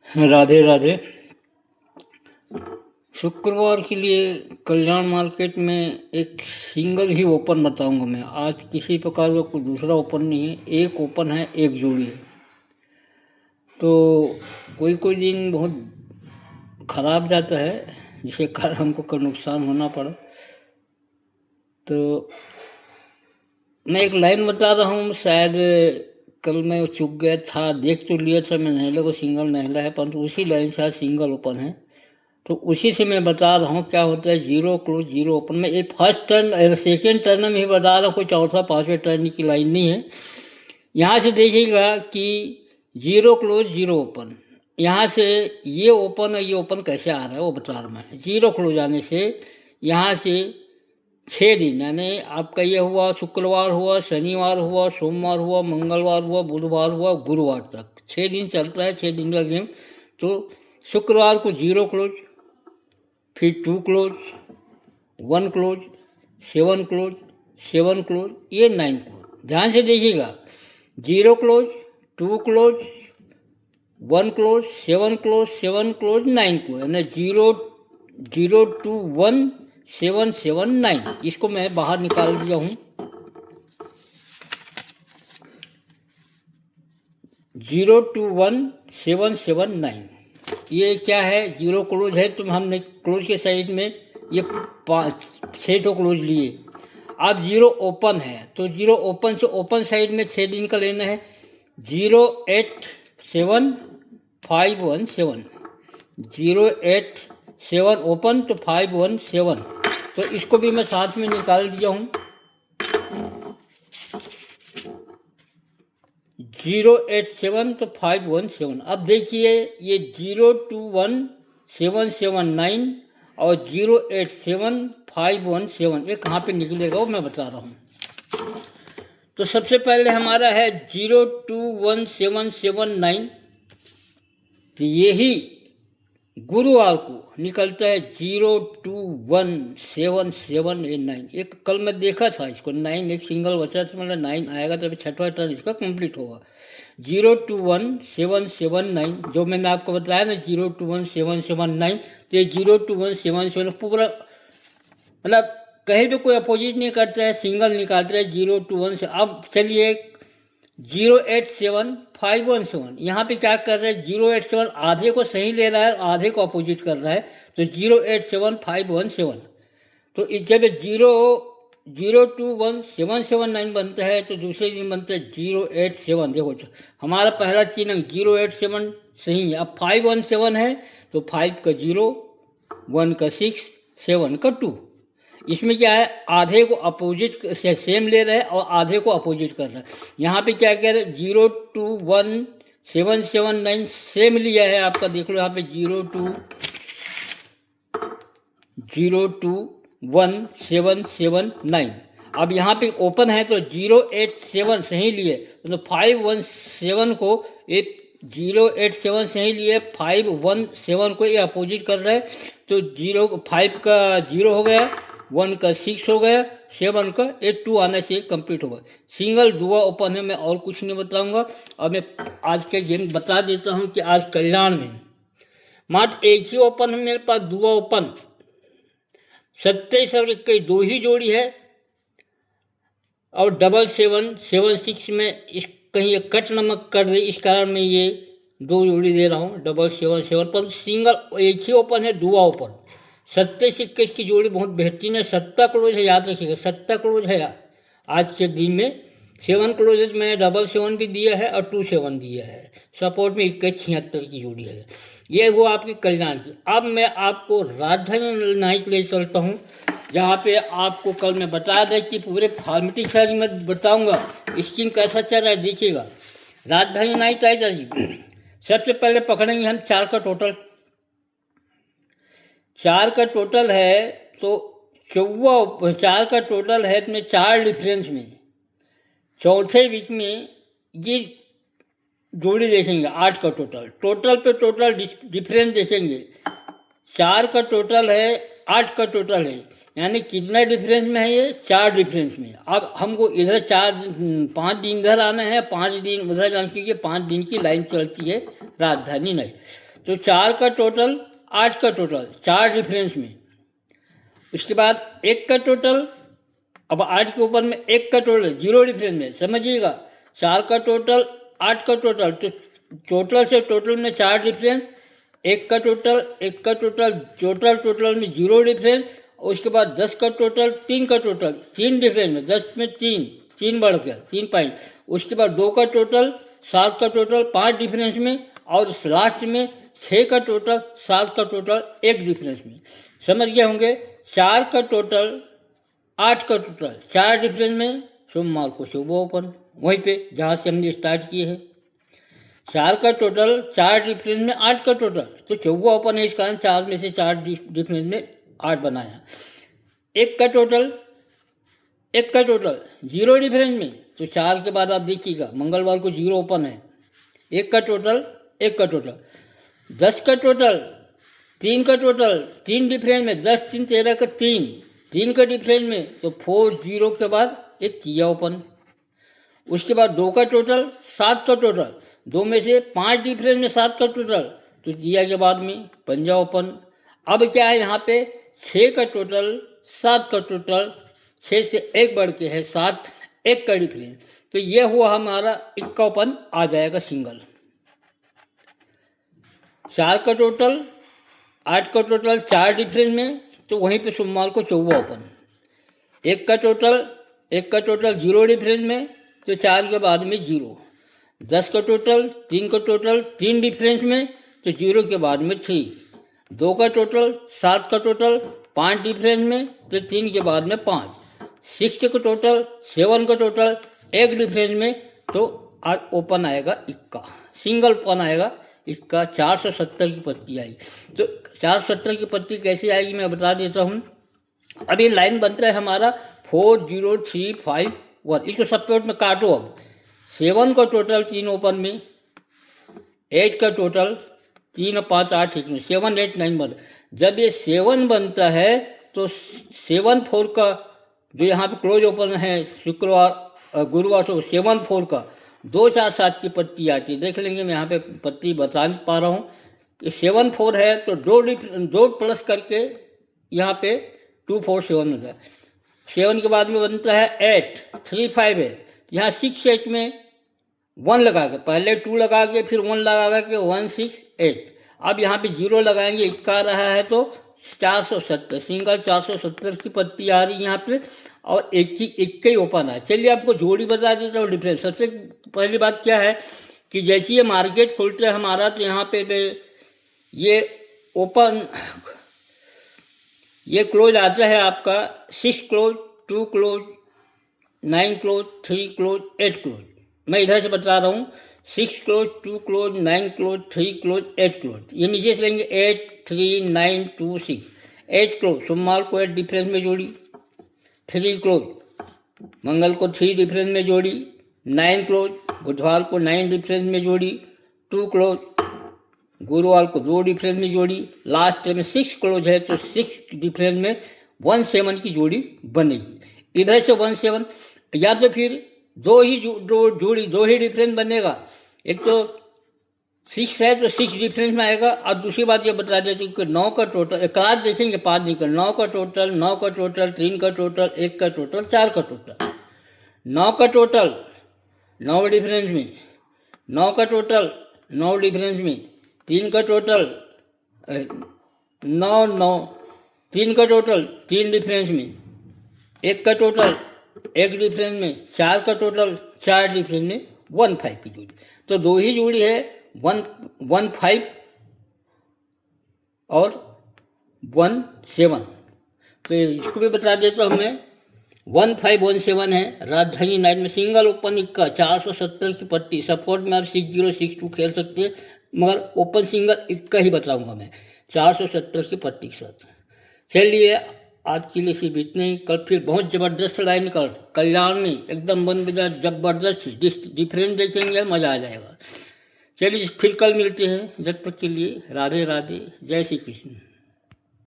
राधे राधे। शुक्रवार के लिए कल्याण मार्केट में एक सिंगल ही ओपन बताऊंगा मैं। आज किसी प्रकार का कोई दूसरा ओपन नहीं है, एक ओपन है, एक जोड़ी है। तो कोई कोई दिन बहुत खराब जाता है, जिसके कारण हमको नुकसान होना पड़ा। तो मैं एक लाइन बता रहा हूँ, शायद कल मैं चूक गया था, देख तो लिया था मैं नहला को, सिंगल नहला है, परंतु उसी लाइन से आज सिंगल ओपन है। तो उसी से मैं बता रहा हूँ क्या होता है जीरो क्लोज जीरो ओपन में। एक फर्स्ट टर्न सेकेंड टर्न में ही बता रहा हूँ, कोई चौथा पाँचवें टर्न की लाइन नहीं है। यहाँ से देखिएगा कि जीरो क्लोज जीरो ओपन, यहाँ से ये ओपन और ये ओपन कैसे आ रहा है वो बता रहा मैं। जीरो क्लोज आने से यहाँ से 6 दिन, यानी आपका ये हुआ शुक्रवार हुआ, शनिवार हुआ, सोमवार हुआ, मंगलवार हुआ, बुधवार हुआ, गुरुवार तक 6 दिन चलता है, 6 दिन का गेम। तो शुक्रवार को जीरो क्लोज, फिर 2 क्लोज, 1 क्लोज, 7 क्लोज, 7 क्लोज, ये 9 क्लोज। ध्यान से देखिएगा, zero close, 2 close, 1 close, 7 close, 7 close, 9 close, यानी 0 0 2 1 7 7 9। इसको मैं बाहर निकाल दिया हूँ। 0 2 1 7 7 9, ये क्या है, जीरो क्लोज है। तो हमने क्लोज के साइड में ये 6 तो क्लोज लिए। अब जीरो ओपन है, तो जीरो ओपन से ओपन साइड में 6 दिन का लेना है। 0 8 7 5 1 7, 0 8 7 ओपन तो 5 1 7। तो इसको भी मैं साथ में निकाल दिया हूँ। 0 8 7 तो 5 1 7। अब देखिए ये 0 2 1 7 7 9 और 0 8 7 5 1 7, ये कहाँ पे निकलेगा वो मैं बता रहा हूँ। तो सबसे पहले हमारा है 0 2 1 7 7 9, तो यही गुरुवार को निकलता है 0 2 1 7 7 9। एक कल मैं देखा था इसको, 9 एक सिंगल बचा था, मतलब 9 आएगा तो अभी छठवां टर्न इसका कंप्लीट होगा। 0 2 1 7 7 9, जो मैंने आपको बताया ना 0 2 1 7 7 9, तो ये 0 2 1 7 7 पूरा, मतलब कहीं तो कोई अपोजिट नहीं करता है, सिंगल निकालता है 0 2 1 से। अब चलिए 0 8 7 5 1 7, यहाँ पे क्या कर रहे हैं, 0 8 7 आधे को सही ले रहा है, आधे को अपोजिट कर रहा है। तो 0 8 7 5 1 7, तो इस जब 0 0 2 1 7 7 9 बनता है, तो दूसरे दिन बनता है 0 8 7। देखो हमारा पहला चिन्ह 0 8 7 सही है। अब 5 1 7 है, तो 5 का 0, 1 का 6, 7 का 2। इसमें क्या है, आधे को अपोजिट से सेम ले रहे हैं और आधे को अपोजिट कर रहे हैं। यहाँ पे क्या कह रहे हैं, 0 2 1 7 7 9 सेम लिया है आपका, देख लो यहाँ पे 0 2 1 7 7 9। अब यहाँ पे ओपन है तो 0 8 7 सही लिए, तो 5 1 7 को एक 0 8 7 सही लिए, 5 1 7 को ये अपोजिट कर रहा है। तो 0 5 का 0 हो गया, 1 का 6 हो गया, 7 का 8 2 आने से कंप्लीट होगा। सिंगल दुआ ओपन है, मैं और कुछ नहीं बताऊंगा। और मैं आज के गेम बता देता हूं कि आज कल्याण में मात्र एक ही ओपन है मेरे पास, दुआ ओपन 27 और 21 दो ही जोड़ी है, और डबल 7 7 6 में इस कहीं एक कट नमक कर दे, इस कारण मैं ये दो जोड़ी दे रहा हूँ, डबल 7 7। पर सिंगल एक ही ओपन है, दुआ ओपन 27 21 की जोड़ी बहुत बेहतरीन है। 7 क्लोज है, याद रखिएगा 7 क्लोज है आज के दिन में। 7 क्लोजेज मैंने डबल 7 भी दिया है और 2 7 दिया है। सपोर्ट में 21 76 की जोड़ी है। ये वो आपकी कल्याण की। अब मैं आपको राजधानी नाइट ले चलता हूँ, जहाँ पे आपको कल मैं बताया था कि पूरे फॉर्मेटिव सारी मैं बताऊँगा, स्कीम कैसा चल रहा है देखिएगा। राजधानी नाइट आई जाएगी। सबसे पहले पकड़ेंगे हम 4 का टोटल। 4 का टोटल है तो 4 का टोटल है, तो 4 डिफरेंस में चौथे वीक में ये जोड़ी देखेंगे। 8 का टोटल, टोटल पे टोटल डिफरेंस देखेंगे। 4 का टोटल है, 8 का टोटल है, यानी कितना डिफरेंस में है ये, 4 डिफरेंस में। अब हमको इधर 5 दिन इधर आना है, 5 दिन उधर जाना, क्योंकि 5 दिन की लाइन चलती है राजधानी नहीं। तो 4 का टोटल 8 का टोटल 4 डिफरेंस में। उसके बाद 1 का टोटल, अब 8 के ऊपर में 1 का टोटल 0 डिफरेंस में। समझिएगा, 4 का टोटल 8 का टोटल, तो टोटल से टोटल में 4 डिफरेंस, 1 का टोटल टोटल में 0 डिफरेंस। और उसके बाद 10 का टोटल 3 का टोटल 3 डिफरेंस में, 10 में 3 बढ़ गया 3 पॉइंट। उसके बाद 2 का टोटल 7 का टोटल 5 डिफरेंस में, और लास्ट में 6 का टोटल 7 का टोटल 1 डिफरेंस में। समझ गए होंगे। 4 का टोटल 8 का टोटल 4 डिफरेंस में, सोमवार को सुबह ओपन, वहीं पे जहाँ से हमने स्टार्ट किए हैं। 4 का टोटल 4 डिफरेंस में 8 का टोटल, तो चौवा ओपन है, इस कारण 4 में से 4 डिफरेंस में 8 बनाया। 1 का टोटल 0 डिफरेंस में, तो 4 के बाद आप देखिएगा मंगलवार को 0 ओपन है। 1 का टोटल 10 का टोटल 3 का टोटल 3 डिफरेंस में, 10 3 13 का 3 का डिफरेंस में, तो 4 0 के बाद एक किया ओपन। उसके बाद 2 का टोटल 7 का टोटल, 2 में से 5 डिफरेंस में 7 का टोटल, तो किया के बाद में पंजा ओपन। अब क्या है यहाँ पे 6 का टोटल 7 का टोटल, 6 से 1 बढ़ के है 7, 1 का डिफरेंस, तो ये हुआ हमारा इक्का ओपन आ जाएगा सिंगल। 4 का टोटल 8 का टोटल 4 डिफरेंस में, तो वहीं पे सोमवार को चौवा ओपन। 1 का टोटल 0 डिफरेंस में, तो 4 के बाद में 0। 10 का टोटल 3 का टोटल 3 डिफरेंस में, तो 0 के बाद में 3। 2 का टोटल 7 का टोटल 5 डिफरेंस में, तो 3 के बाद में 5। 6 का टोटल 7 का टोटल 1 डिफरेंस में, तो आज ओपन आएगा इक्का, सिंगल ओपन आएगा इसका। 470 की पत्ती आई। तो 470 की पत्ती कैसे आएगी मैं बता देता हूँ। अभी लाइन बनता है हमारा 4 0 3 5 1, इसको सपोर्ट में काटो। अब 7 का टोटल 3 ओपन में, 8 का टोटल 3 और 5 8 एक में, 7 8 9 बन। जब ये 7 बनता है तो 7 4 का जो यहाँ पे क्लोज ओपन है शुक्रवार गुरुवार को 7 4 का 2 4 7 की पत्ती आती है। देख लेंगे, मैं यहाँ पे पत्ती बता नहीं पा रहा हूँ। 7 4 है तो 2 प्लस करके यहाँ पे 2 4 7 होता है। 7 के बाद में बनता है 8 3 5 है, यहाँ 6 8 में 1 लगा के, पहले 2 लगा के फिर 1 लगा के 1 6 8। अब यहाँ पे 0 लगाएंगे, इक्का रहा है तो 470 सिंगल 470 की पत्ती आ रही है यहाँ पे, और एक ही ओपन है। चलिए आपको जोड़ी बता देता हूँ डिफरेंस। सबसे पहली बात क्या है कि जैसे ये मार्केट खुलता है हमारा, तो यहाँ पे ये ओपन ये क्लोज आता है आपका 6 close 2 close 9 close 3 close 8 close. मैं इधर से बता रहा हूँ 6 close 2 close 9 close 3 close 8 close. ये नीचे से लेंगे 8 3 9 2 6 8 क्लोज। सोमवार को 8 डिफरेंस में जोड़ी, 3 क्लोज मंगल को 3 डिफरेंस में जोड़ी, 9 क्लोज बुधवार को 9 डिफरेंस में जोड़ी, 2 क्लोज गुरुवार को 2 डिफरेंस में जोड़ी, लास्ट में 6 क्लोज है तो 6 डिफरेंस में 1 7 की जोड़ी बनेगी। इधर से 1 7, या तो फिर दो ही डिफरेंस बनेगा। एक तो 6 है तो 6 डिफरेंस में आएगा, और दूसरी बात ये बता देते कि 9 का टोटल, एक आध देखेंगे 5 निकल, 9 का टोटल 3 का टोटल 1 का टोटल 4 का टोटल। 9 का टोटल 9 डिफरेंस में, 9 का टोटल 9 डिफरेंस में, 3 का टोटल 9 9, 3 का टोटल 3 डिफरेंस में, 1 का टोटल 1 डिफरेंस में, 4 का टोटल 4 डिफरेंस में, 1 5 की जोड़ी। तो 2 ही जोड़ी है 1 5 और 1 7। तो इसको भी बता देता हूँ मैं, 1 5 1 7 है। राजधानी नाइट में सिंगल ओपन इक्का 470 की पट्टी। सपोर्ट में आप 6 0 6 2 खेल सकते हैं, मगर ओपन सिंगल इक्का ही बताऊंगा मैं 470 की पट्टी के साथ। चलिए आज के लिए सिर्फ इतने ही। कल फिर बहुत ज़बरदस्त लाइन निकल कल्याण में एकदम बन बजा जबरदस्त डिफरेंस देखेंगे, मज़ा आ जाएगा। चलिए फिर कल मिलते हैं, जब तक के लिए राधे राधे, जय श्री कृष्ण।